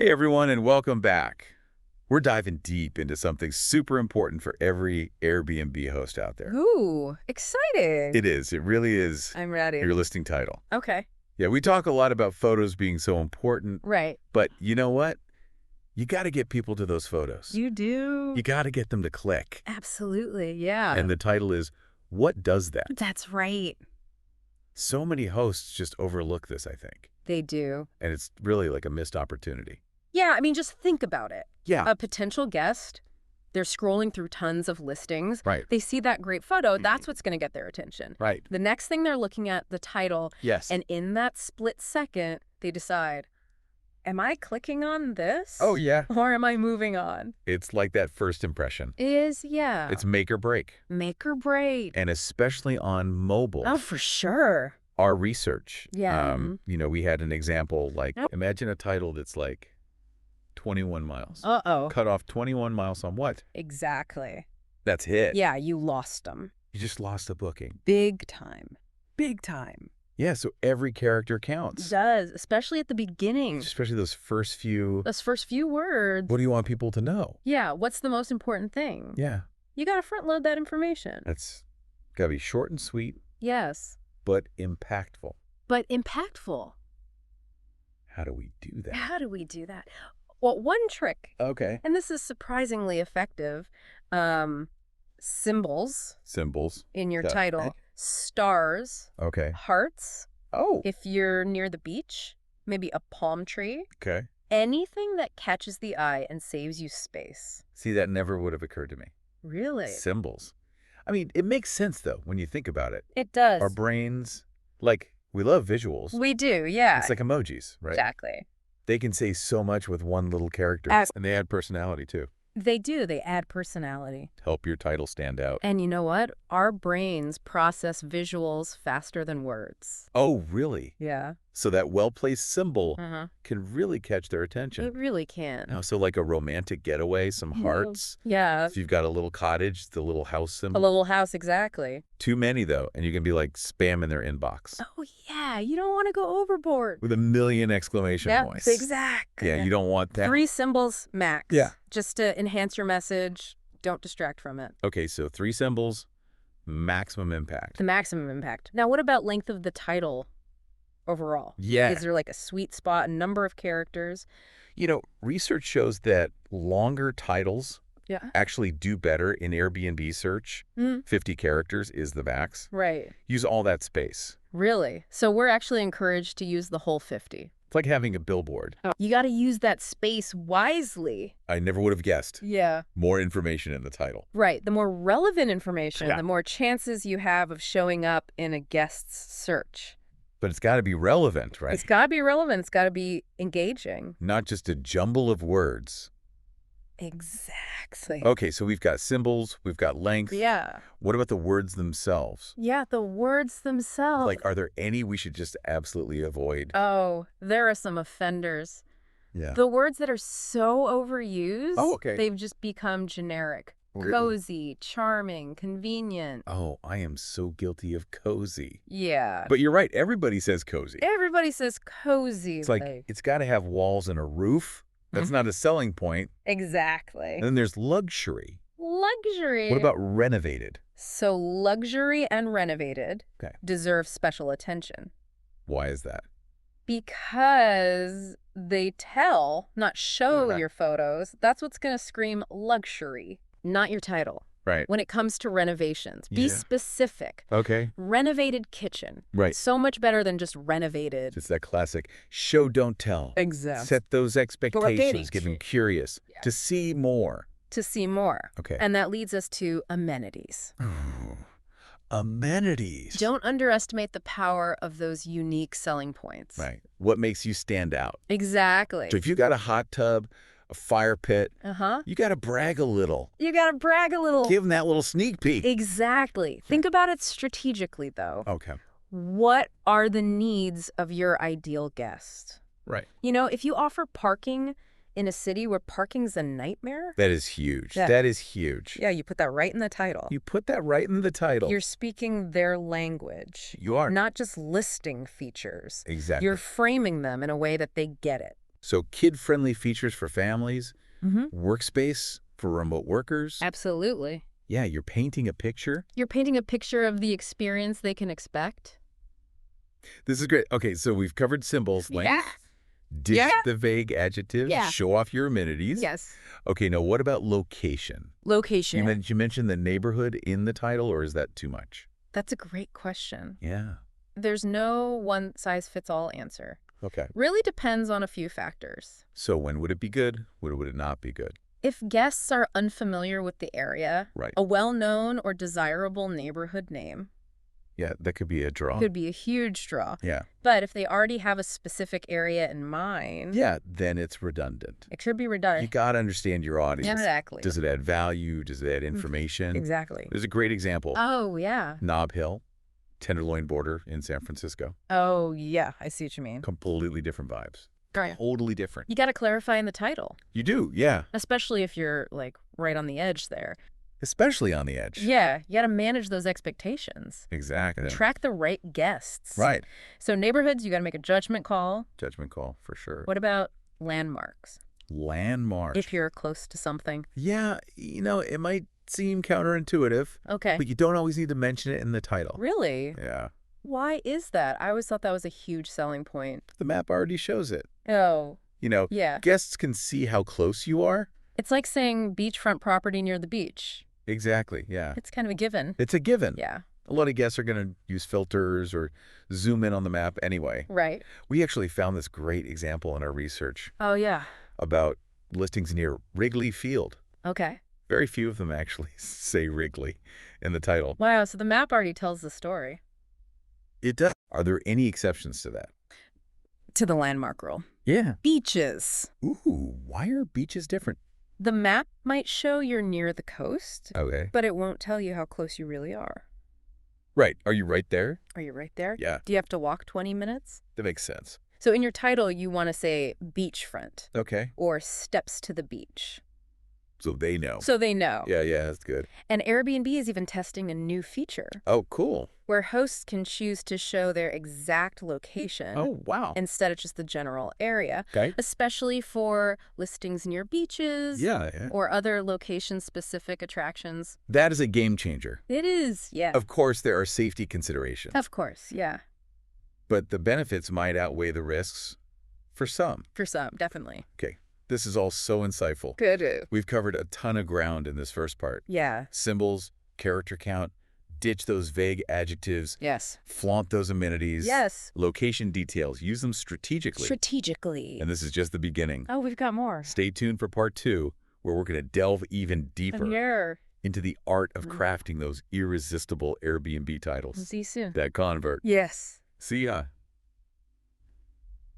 Hey everyone, and welcome back. We're diving deep into something super important for every Airbnb host out there. Ooh, exciting. It is. It really is I'm ready. your listing title. Okay. Yeah, we talk a lot about photos being so important, Right. but you know what? You got to get people to those photos. You do? You got to get them to click. Absolutely, yeah. And the title is, What Does That? That's right. So many hosts just overlook this, I think. They do. And it's really like a missed opportunity. Yeah, I mean, just think about it. Yeah. A potential guest, they're scrolling through tons of listings. Right. They see that great photo. That's what's going to get their attention. Right. The next thing they're looking at, the title. Yes. And in that split second, they decide, am I clicking on this? Oh, yeah. Or am I moving on? It's like that first impression. Yeah. It's make or break. Make or break. And especially on mobile. Oh, for sure. Our research. Yeah. We had an example, like, imagine a title that's like 21 miles. Uh-oh. Cut off 21 miles on what? Exactly. That's it. Yeah, you lost them. You just lost a booking. Big time. Big time. Yeah, so every character counts. It does, especially at the beginning. Especially those first few. Those first few words. What do you want people to know? Yeah, what's the most important thing? Yeah. You got to front load that information. That's got to be short and sweet, Yes. but impactful. But impactful. How do we do that? How do we do that? Well, one trick, Okay. and this is surprisingly effective, symbols Symbols. in your Okay. title, stars, Okay. hearts, Oh. if you're near the beach, maybe a palm tree, Okay. anything that catches the eye and saves you space. See, that never would have occurred to me. Really? Symbols. I mean, it makes sense, though, when you think about it. It does. Our brains, like, we love visuals. We do, yeah. It's like emojis, right? Exactly. They can say so much with one little character. And they add personality, too. They do. They add personality. Help your title stand out. And you know what? Our brains process visuals faster than words. Oh, really? Yeah. So that well-placed symbol Uh-huh. can really catch their attention. It really can. Oh, so like a romantic getaway, some hearts. Yeah. If you've got a little cottage, the little house A symbol. little house, exactly. Too many, though, and you can be like spam in their inbox. Oh, yeah. You don't want to go overboard. With a million exclamation points. Exactly. Yeah, you don't want that. 3 symbols max. Yeah. Just to enhance your message. Don't distract from it. Okay, so 3 symbols, maximum impact. The maximum impact. Now, what about length of the title overall? Yeah. Is there like a sweet spot, a number of characters? Research shows that longer titles Yeah. actually do better in Airbnb search. 50 characters is the max. Right. Use all that space. Really? So we're actually encouraged to use the whole 50. It's like having a billboard. You got to use that space wisely. I never would have guessed. Yeah. More information in the title. Right. The more relevant information, Yeah. the more chances you have of showing up in a guest's search. But it's got to be relevant, right? It's got to be relevant. It's got to be engaging. Not just a jumble of words. Exactly. Okay, so we've got symbols, we've got length. Yeah. What about the words themselves? Yeah, the words themselves. Like, are there any we should just absolutely avoid? Oh, there are some offenders. Yeah. The words that are so overused, Oh, okay. they've just become generic. Really? Cozy, charming, convenient. Oh, I am so guilty of cozy. Yeah. But you're right, everybody says cozy. Everybody says cozy. It's like, it's got to have walls and a roof. That's not a selling point. Exactly. And then there's luxury. Luxury. What about renovated? So luxury and renovated Okay. deserve special attention Why is that? because they tell, not show Right. your photos. That's what's going to scream luxury, not your title. Right. When it comes to renovations, be Yeah. specific. Okay. Renovated kitchen. Right. So much better than just renovated. It's that classic show, don't tell. Exactly. Set those expectations, Brevity. get them curious to see more. To see more. Okay. And that leads us to amenities. Amenities. Don't underestimate the power of those unique selling points. Right. What makes you stand out? Exactly. So if you got a hot tub, a fire pit, Uh-huh. you got to brag a little. You got to brag a little. Give them that little sneak peek. Exactly. Think about it strategically, though. Okay. What are the needs of your ideal guest? Right. If you offer parking in a city where parking's a nightmare, That is huge. Yeah. That is huge. yeah, you put that right in the title. You put that right in the title. You're speaking their language, You are. not just listing features. Exactly. You're framing them in a way that they get it. So kid-friendly features for families, Mm-hmm. workspace for remote workers. Absolutely. Yeah, you're painting a picture. You're painting a picture of the experience they can expect. This is great. Okay, so we've covered symbols, length, ditch the vague adjectives, show off your amenities. Yes. Okay, now what about location? Location. You mentioned the neighborhood in the title, or is that too much? That's a great question. Yeah. There's no one-size-fits-all answer. Okay. Really depends on a few factors. So when would it be good? When would it not be good? If guests are unfamiliar with the area, Right. a well-known or desirable neighborhood name Yeah, that could be a draw. could be a huge draw. Yeah. But if they already have a specific area in mind, Yeah, then it's redundant. it should be You redundant. got to understand your audience. Exactly. Does it add value? Does it add information? Exactly. There's a great example. Oh, yeah. Nob Hill, Tenderloin border in San Francisco. Oh, yeah. I see what you mean. Completely different vibes. Right. Totally different. You got to clarify in the title, You do, yeah. especially if you're, like, right on the edge there. Especially on the edge. Yeah. You got to manage those expectations. Exactly. Track the right guests. Right. So neighborhoods, you got to make a judgment call. Judgment call, for sure. What about landmarks? Landmark. If you're close to something. Yeah, it might seem counterintuitive, Okay. but you don't always need to mention it in the title. Really? Yeah. Why is that? I always thought that was a huge selling point. The map already shows it. Oh, yeah. Guests can see how close you are. It's like saying beachfront property near the beach. Exactly, yeah. It's kind of a given. It's a given. Yeah. A lot of guests are going to use filters or zoom in on the map anyway. Right. We actually found this great example in our research Oh, yeah. about listings near Wrigley Field. Okay. Very few of them actually say Wrigley in the title. Wow, so the map already tells the story. It does. Are there any exceptions to that? To the landmark rule. Yeah. Beaches. Ooh, why are beaches different? The map might show you're near the coast, Okay. but it won't tell you how close you really are. Right. Are you right there? Are you right there? Yeah. Do you have to walk 20 minutes? That makes sense. So in your title, you want to say beachfront Okay. or steps to the beach. So they know. So they know. Yeah, that's good. And Airbnb is even testing a new feature Oh, cool. where hosts can choose to show their exact location Oh, wow. instead of just the general area, Okay. especially for listings near beaches Yeah. or other location-specific attractions. That is a game changer. It is, yeah. Of course, there are safety considerations, Of course, yeah. but the benefits might outweigh the risks for some. For some, definitely. Okay. This is all so insightful. Good. We've covered a ton of ground in this first part. Yeah. Symbols, character count, ditch those vague adjectives, Yes. flaunt those amenities. Yes. Location details, use them strategically. Strategically. And this is just the beginning. Oh, we've got more. Stay tuned for part 2, where we're going to delve even deeper Here. into the art of crafting those irresistible Airbnb titles See you soon. that convert. Yes. See ya.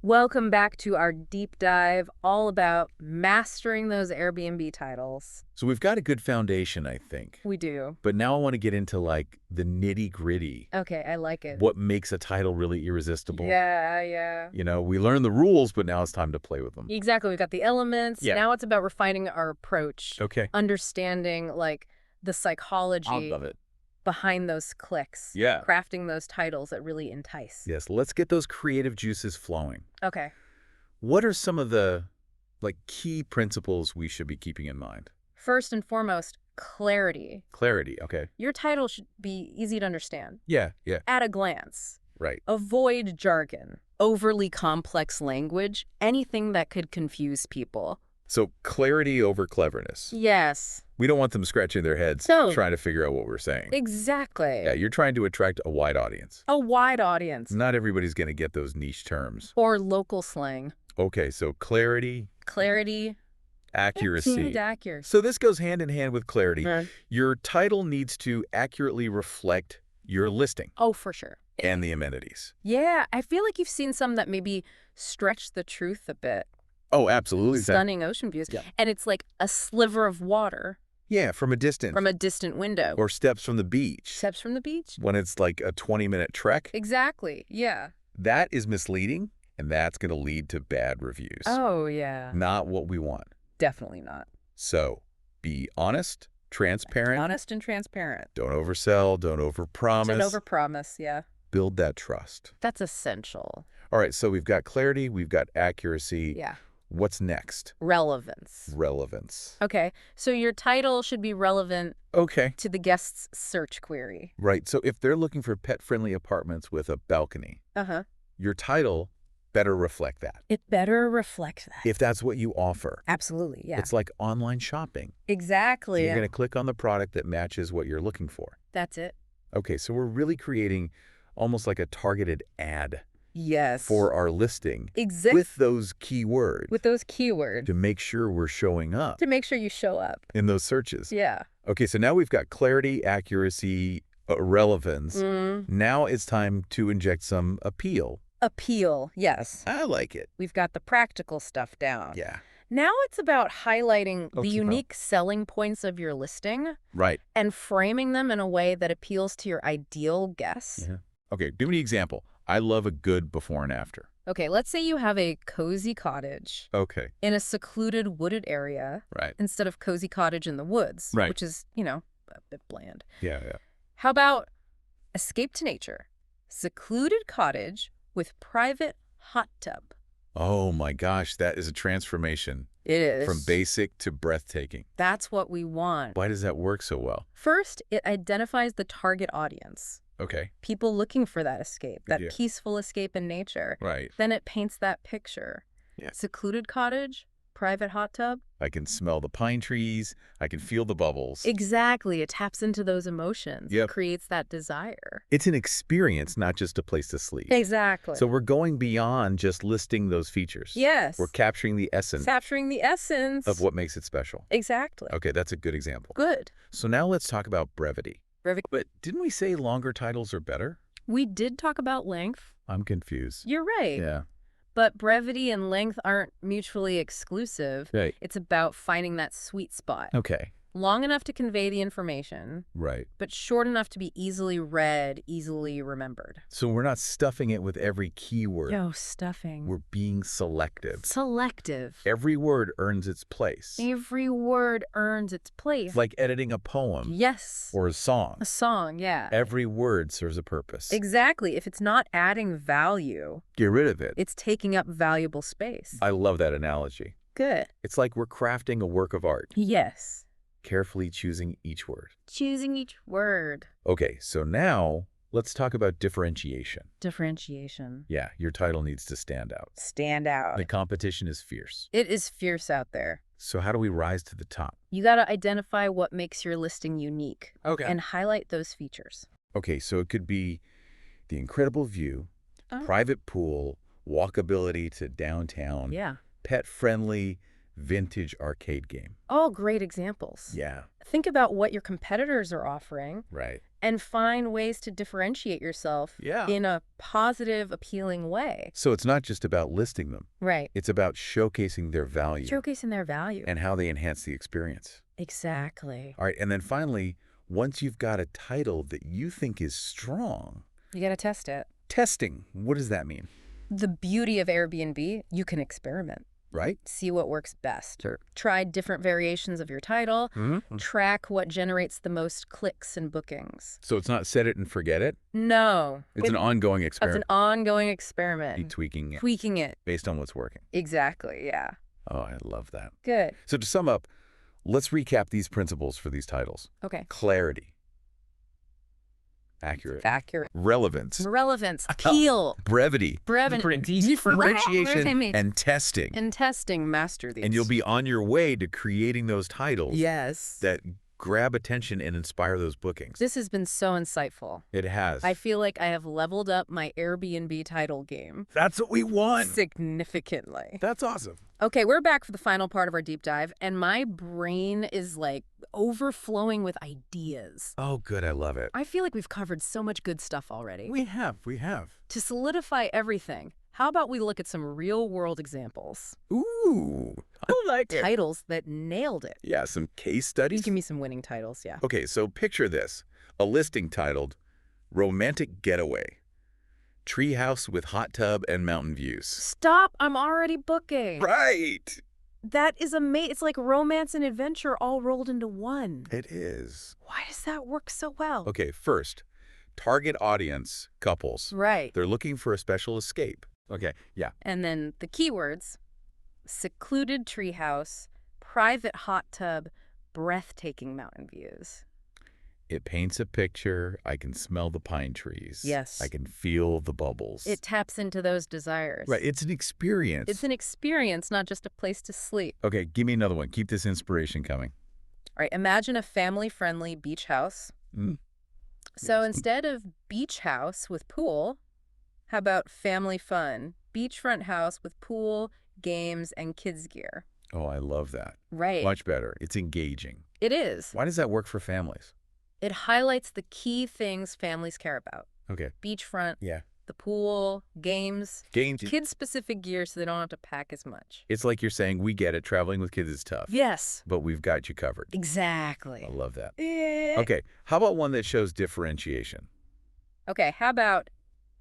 Welcome back to our deep dive all about mastering those Airbnb titles. So we've got a good foundation, I think. We do. But now I want to get into like the nitty-gritty. Okay, I like it. What makes a title really irresistible? Yeah. We learn the rules, but now it's time to play with them. Exactly. We've got the elements. Yeah. Now it's about refining our approach. Okay. Understanding like the psychology I love it. behind those clicks. Yeah. Crafting those titles that really entice. Yes, let's get those creative juices flowing. Okay. What are some of the key principles we should be keeping in mind? First and foremost, clarity. Clarity, okay. Your title should be easy to understand. Yeah. At a glance. Right. Avoid jargon, overly complex language, anything that could confuse people. So clarity over cleverness. Yes. We don't want them scratching their heads No. trying to figure out what we're saying. Exactly. Yeah, you're trying to attract a wide audience. A wide audience. Not everybody's going to get those niche terms. Or local slang. Okay, so clarity, Clarity. accuracy. And accuracy. So this goes hand in hand with clarity. Right. Your title needs to accurately reflect your listing Oh, for sure. and the amenities. Yeah, I feel like you've seen some that maybe stretch the truth a bit. Oh, absolutely. Stunning ocean views. Yeah. And it's like a sliver of water Yeah, from a distance. from a distant window. Or steps from the beach. Steps from the beach? When it's like a 20-minute trek. Exactly. Yeah. That is misleading, and that's going to lead to bad reviews. Oh, yeah. Not what we want. Definitely not. So be honest, transparent. Honest and transparent. Don't oversell, don't overpromise. Don't overpromise, yeah. Build that trust. That's essential. All right, so we've got clarity, we've got accuracy. Yeah. What's next? Relevance. Relevance. Okay, so your title should be relevant to the guest's search query. Right. So if they're looking for pet-friendly apartments with a balcony, your title better reflect that. It better reflect that. If that's what you offer. Absolutely, yeah. It's like online shopping. Exactly. You're going to click on the product that matches what you're looking for. That's it. Okay, so we're really creating almost like a targeted ad. Yes. For our listing. Exactly. With those keywords. With those keywords. To make sure we're showing up. To make sure you show up. In those searches. Yeah. Okay, so now we've got clarity, accuracy, relevance. Now it's time to inject some appeal. Appeal, yes. I like it. We've got the practical stuff down. Yeah. Now it's about highlighting the unique selling points of your listing. Right. And framing them in a way that appeals to your ideal guest. Yeah. Okay, give me an example. I love a good before and after. Okay, let's say you have a cozy cottage. Okay. In a secluded wooded area. Right. Instead of cozy cottage in the woods. Right. Which is, you know, a bit bland. Yeah. How about escape to nature? Secluded cottage with private hot tub. Oh my gosh, that is a transformation. It is. From basic to breathtaking. That's what we want. Why does that work so well? First, it identifies the target audience. Okay. People looking for that escape, that Yeah. peaceful escape in nature. Right. Then it paints that picture. Yeah. Secluded cottage, private hot tub. I can smell the pine trees. I can feel the bubbles. Exactly. It taps into those emotions. Yep. It creates that desire. It's an experience, not just a place to sleep. Exactly. So we're going beyond just listing those features. Yes. We're capturing the essence. Capturing the essence. Of what makes it special. Exactly. Okay, that's a good example. Good. So now let's talk about brevity. Brevity. But didn't we say longer titles are better? We did talk about length. I'm confused. You're right. Yeah. But brevity and length aren't mutually exclusive. Right. It's about finding that sweet spot. Okay. Long enough to convey the information. Right. But short enough to be easily read, easily remembered. So we're not stuffing it with every keyword. No, stuffing. We're being selective. Selective. Every word earns its place. Every word earns its place. Like editing a poem. Yes. Or a song. A song, yeah. Every word serves a purpose. Exactly. If it's not adding value, get rid of it. It's taking up valuable space. I love that analogy. Good. It's like we're crafting a work of art. Yes. Carefully choosing each word. Choosing each word. Okay, so now let's talk about differentiation. Differentiation. Yeah, your title needs to stand out. Stand out. The competition is fierce. It is fierce out there. So how do we rise to the top? You got to identify what makes your listing unique. Okay. And highlight those features. Okay, so it could be the incredible view, private pool, walkability to downtown, pet-friendly, vintage arcade game. All great examples. Yeah. Think about what your competitors are offering. Right. And find ways to differentiate yourself in a positive, appealing way. So it's not just about listing them. Right. It's about showcasing their value. Showcasing their value. And how they enhance the experience. Exactly. All right, and then finally, once you've got a title that you think is strong... You got to test it. Testing. What does that mean? The beauty of Airbnb, you can experiment. Right. See what works best. Sure. Try different variations of your title. Track what generates the most clicks and bookings. So it's not set it and forget it? No. It's an ongoing experiment. It's an ongoing experiment. Be tweaking it. Tweaking it. Based on what's working. Exactly, yeah. Oh, I love that. Good. So to sum up, let's recap these principles for these titles. Okay. Clarity. Accurate. Accurate. Relevance. Relevance. Appeal. Brevity. Brevity. Differentiation. And testing. And testing. Master these. And you'll be on your way to creating those titles. Yes. That grab attention and inspire those bookings. This has been so insightful. It has. I feel like I have leveled up my Airbnb title game. That's what we want. Significantly. That's awesome. Okay, we're back for the final part of our deep dive, and my brain is like overflowing with ideas. Oh, good. I love it. I feel like we've covered so much good stuff already. We have. To solidify everything, how about we look at some real-world examples? Ooh, I like it. Titles that nailed it. Yeah, some case studies. Give me some winning titles, yeah. Okay, so picture this. A listing titled, Romantic Getaway. Treehouse with hot tub and mountain views. Stop, I'm already booking. Right. That is amazing. It's like romance and adventure all rolled into one. It is. Why does that work so well? Okay, first, target audience, couples. Right. They're looking for a special escape. Okay, yeah. And then the keywords, secluded treehouse, private hot tub, breathtaking mountain views. It paints a picture. I can smell the pine trees. Yes. I can feel the bubbles. It taps into those desires. Right. It's an experience. It's an experience, not just a place to sleep. Okay, give me another one. Keep this inspiration coming. All right, imagine a family-friendly beach house. So instead of beach house with pool, how about family fun? Beachfront house with pool, games, and kids gear. Oh, I love that. Right. Much better. It's engaging. It is. Why does that work for families? It highlights the key things families care about. Okay. Beachfront, Yeah. the pool, games, Games. kids-specific gear so they don't have to pack as much. It's like you're saying, we get it. Traveling with kids is tough. Yes. But we've got you covered. Exactly. I love that. Okay. How about one that shows differentiation? Okay, how about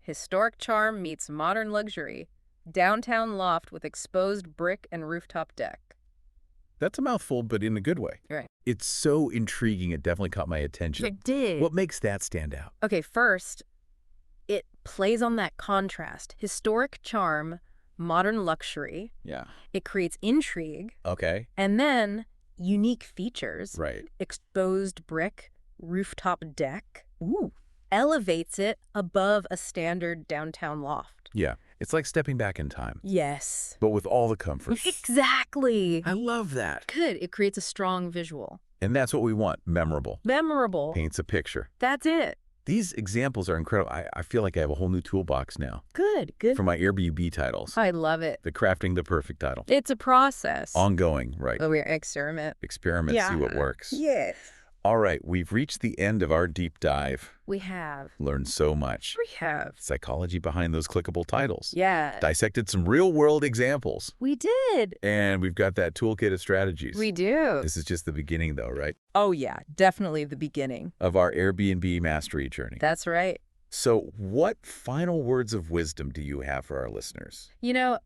historic charm meets modern luxury, downtown loft with exposed brick and rooftop deck. That's a mouthful, but in a good way. Right. It's so intriguing. It definitely caught my attention. It did. What makes that stand out? Okay, first, it plays on that contrast. Historic charm, modern luxury. Yeah. It creates intrigue. Okay. And then unique features. Right. Exposed brick, rooftop deck. Ooh. Elevates it above a standard downtown loft. Yeah. It's like stepping back in time. Yes. But with all the comfort. Exactly. I love that. Good. It creates a strong visual. And that's what we want. Memorable. Memorable. Paints a picture. That's it. These examples are incredible. I feel like I have a whole new toolbox now. Good. For my Airbnb titles. I love it. The crafting the perfect title. It's a process. Ongoing, right. Oh, we experiment. Experiment, see what works. Yes. All right, we've reached the end of our deep dive. We have. Learned so much. We have. Psychology behind those clickable titles. Yeah. Dissected some real-world examples. We did. And we've got that toolkit of strategies. We do. This is just the beginning, though, right? Oh, yeah. Definitely the beginning. Of our Airbnb mastery journey. That's right. So what final words of wisdom do you have for our listeners? You know,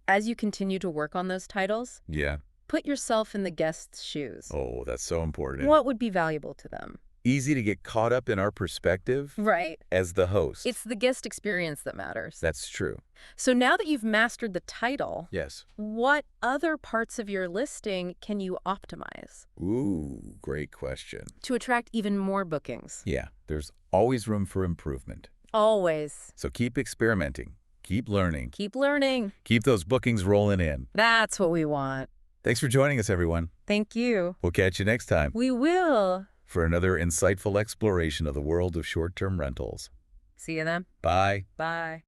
as you continue to work on those titles, Yeah. put yourself in the guest's shoes. Oh, that's so important. What would be valuable to them? Easy to get caught up in our perspective. Right. As the host. It's the guest experience that matters. That's true. So now that you've mastered the title, Yes. what other parts of your listing can you optimize Ooh, great question. to attract even more bookings? Yeah, there's always room for improvement. Always. So keep experimenting. Keep learning. Keep learning. Keep those bookings rolling in. That's what we want. Thanks for joining us, everyone. Thank you. We'll catch you next time We will. for another insightful exploration of the world of short-term rentals. See you then. Bye. Bye.